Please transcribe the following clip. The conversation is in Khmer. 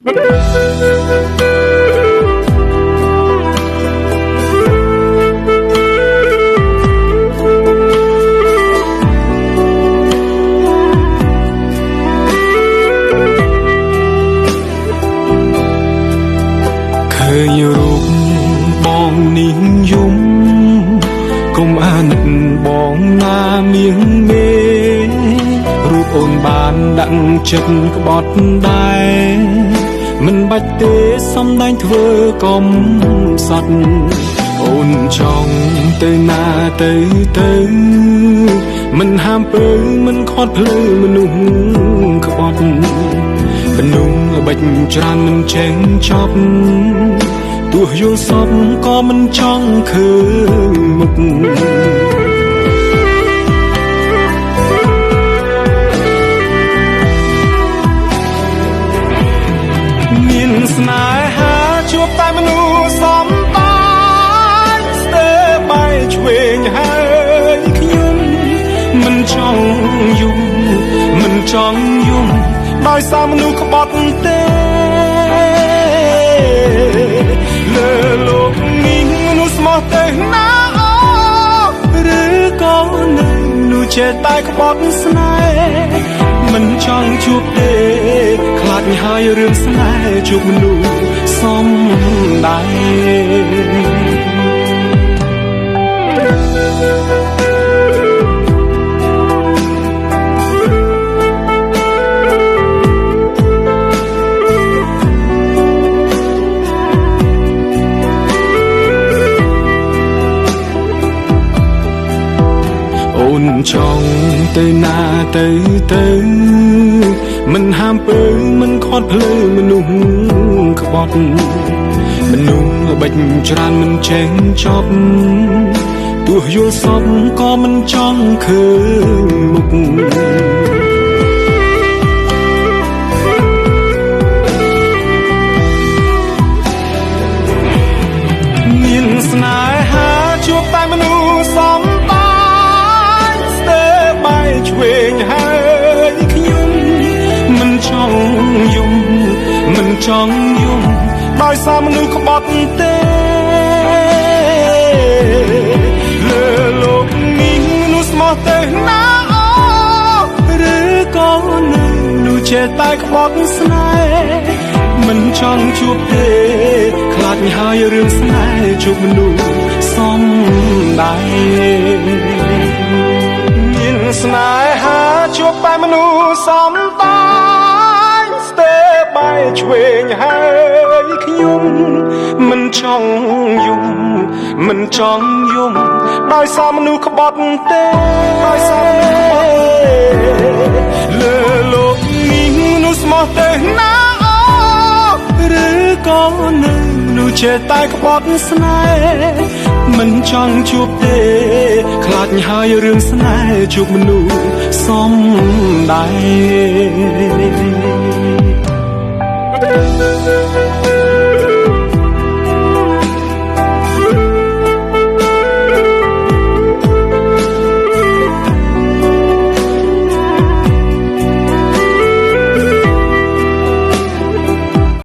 រូបបងនេះយំកុំអាណិតបងណាមៀងមេរូបអូនបានដាក់ចិត្តក្បត់ដែរមិនបាច់ទេសំដែងធ្វើកំសត់អូនចង់ទៅណាទៅមិនហាមពើមិនខត់ភ្លឺមនុស្សក្បត់មនុស្សល្បិចច្រើនមិនចេញចប់ទោះយល់សពក៏មិនចង់ឃើញមុខមានស្នេហាជួបតែមនុស្សសំបានស្ទើរបែកឆ្វេងហើយខ្ញុំមិនចង់យំមិនចង់យំដោយសារមនុស្សក្បត់ទេលើលោកនេះមនុស្សស្មោះទៅណាឬក៏នៅនោះចេះតែក្បត់ស្នេហ៍មិនចង់ជួបទេខ្លាចហើយរឿងស្នេហ៍ជួបមនុស្សសំដែរអូនចង់ទៅណាទៅមិនហាមពើមិនខត់ភ្លឺមនុស្សក្បត់មនុស្សល្បិចច្រើនមិនចេញចប់ទោះយល់សពក៏មិនចង់ឃើញមុខមានស្នេហាជួបតែមនុស្សសំឆ្វេងហើយខ្ញុំមិនចង់យំមិនចង់យំដោយសារមនុស្សក្បត់ទេលើលោកនេះមនុស្សស្មោះទៅណាឬក៏នៅនោះចេះតែក្បត់ស្នេហ៍មិនចង់ជួបទេខ្លាចហើយរឿងស្នេហ៍ជួបមនុស្សសំដែរស្នេហាជួបតែមនុស្សសំបានស្ទើរបែកឆ្វេងហើយខ្ញុំមិនចង់យំមិនចង់យំដោយសារមនុស្សក្បត់ទេដោយសារលើលោកនេះមនុស្សស្មោះទៅណាឬក៏នៅនោះចេះតែក្បត់ស្នេហ៍មិនចង់ជួបទេខ្លាចហើយរឿងស្នេហ៍ជួបមនុស្សសំដែរ